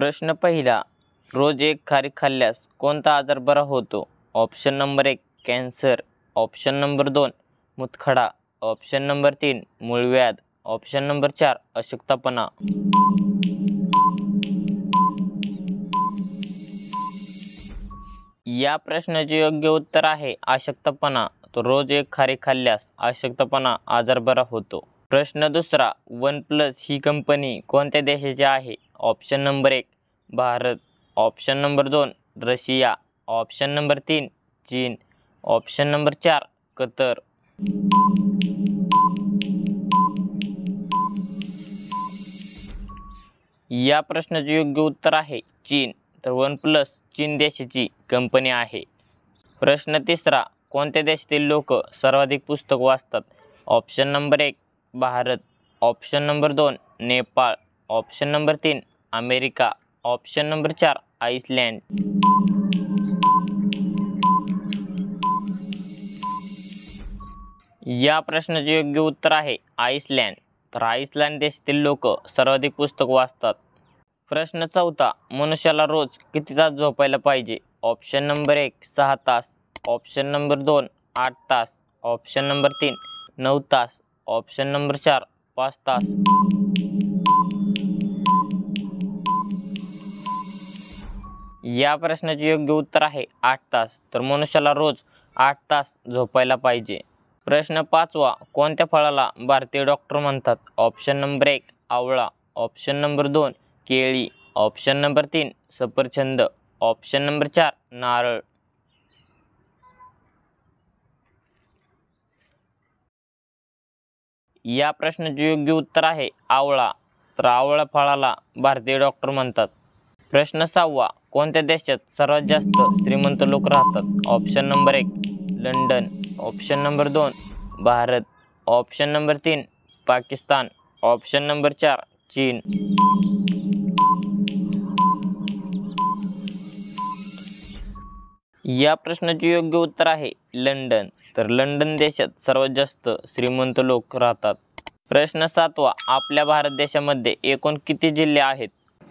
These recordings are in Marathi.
प्रश्न पहिला, रोज एक खारीक खाल्ल्यास कोणता आजार बरा होतो? Option number 1 cancer, option number 2 मूतखडा, ऑप्शन नंबर 3 मूळव्याध, ऑप्शन नंबर 4 अशक्तपणा. या प्रश्नाचे योग्य उत्तर आहे अशक्तपणा. तो रोज एक खारीक खाल्ल्यास अशक्तपणा आजार बरा होतो. प्रश्न दुसरा, OnePlus ही कंपनी कोणत्या देशाची आहे? Option number 1 Bharat, option number 2 Russia, option number 3 चीन, ऑप्शन नंबर 4 कतर. या प्रश्नाचे योग्य उत्तर आहे चीन. तर OnePlus चीन देशाची कंपनी आहे. प्रश्न तिसरा, कोणत्या देशातील लोक सर्वाधिक पुस्तक वाचतात? Option number 1 Bharat, option number 2 Nepal, option number 3 America, option number 4 Iceland. या प्रश्नाचे योग्य उत्तर आहे आइसलँड. तर आइसलँड देशातील लोक सर्वाधिक पुस्तक वाचतात. प्रश्न चौथा, मनुष्याला रोज किती तास झोपायला पाहिजे? ऑप्शन नंबर 1 6 तास, ऑप्शन नंबर 2 8 तास, ऑप्शन नंबर 3 9 तास, ऑप्शन नंबर 4 5 तास. या प्रश्नाचे योग्य उत्तर आहे 8 तास. तर मनुष्याला रोज 8 तास झोपायला पाहिजे. प्रश्न पाचवा, कोणत्या फळाला भारतीय डॉक्टर म्हणतात? ऑप्शन नंबर 1 आवळा, ऑप्शन नंबर 2 केळी, ऑप्शन नंबर 3 सफरचंद, ऑप्शन नंबर 4 नारळ. या प्रश्नाचे योग्य उत्तर आहे आवळा. तर आवळा फळाला भारतीय डॉक्टर म्हणतात. प्रश्न सहावा, कोणत्या देशात सर्वात जास्त श्रीमंत लोक राहतात? Option number 1 London, option number 2 Bharat, option number 3 Pakistan, option number 4 चीन. या प्रश्नाचे योग्य उत्तर आहे लंडन. तर लंडन देशात सर्वात जास्त श्रीमंत लोक राहतात. प्रश्न सातवा, आपल्या भारत देशामध्ये एकूण किती जिल्हे आहेत?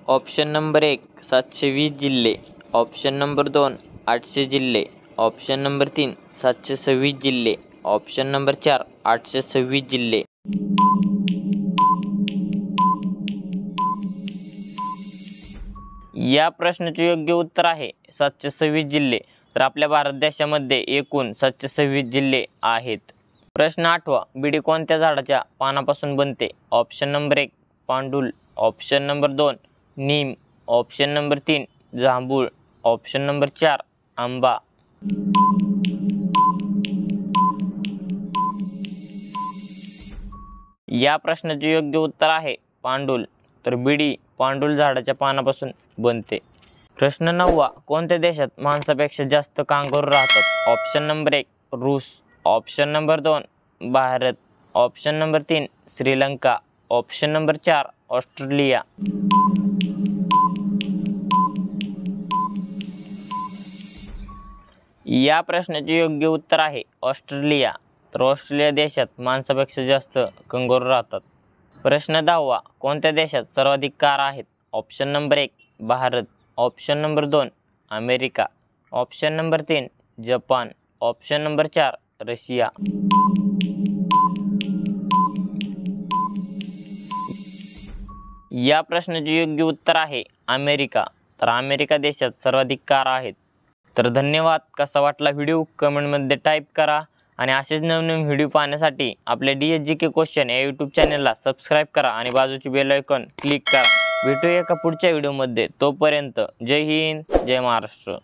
ऑप्शन नंबर 1 720 जिल्हे, ऑप्शन नंबर 2 800 जिल्हे, ऑप्शन नंबर 3 726 जिल्हे, ऑप्शन नंबर 4 826 जिल्हे. या प्रश्नाचे योग्य उत्तर आहे 726 जिल्हे. तर आपल्या भारत देशामध्ये एकूण 726 जिल्हे आहेत. प्रश्न आठवा, बिडी कोणत्या झाडाच्या पानापासून बनते? ऑप्शन नंबर 1 पांडुल, ऑप्शन नंबर 2 नीम, ऑप्शन नंबर 3 जांभूळ, ऑप्शन नंबर 4 आंबा. या प्रश्नाचे योग्य उत्तर आहे पांडुल. तर बिडी पांडुल झाडाच्या पानापासून बनते. प्रश्न नववा, कोणत्या देशात माणसापेक्षा जास्त कांगारू राहतात? ऑप्शन नंबर 1 रूस, option number 2 Bharat, option number 3 Sri Lanka, option number 4 Australia. या प्रश्नाचे योग्य उत्तर आहे ऑस्ट्रेलिया. तर ऑस्ट्रेलिया देशात माणसापेक्षा जास्त कंगारू राहतात. प्रश्न 10वा, कोणत्या देशात सर्वाधिक कार आहेत? Option number 1 Bharat, option number 2 America, option number 3 Japan, option number 4 Russia. या प्रश्नाचे योग्य उत्तर आहे अमेरिका. तर अमेरिका देशात सर्वाधिक कार आहेत. तर धन्यवाद. कसा वाटला व्हिडिओ कमेंटमध्ये टाईप करा आणि असेच नवनवीन व्हिडिओ पाहण्यासाठी आपल्या DSGK क्वेश्चन या यूट्यूब चॅनलला सबस्क्राईब करा आणि बाजूची बेल आयकॉन क्लिक करा. भेटूया एका पुढच्या व्हिडिओमध्ये. तोपर्यंत जय हिंद, जय महाराष्ट्र.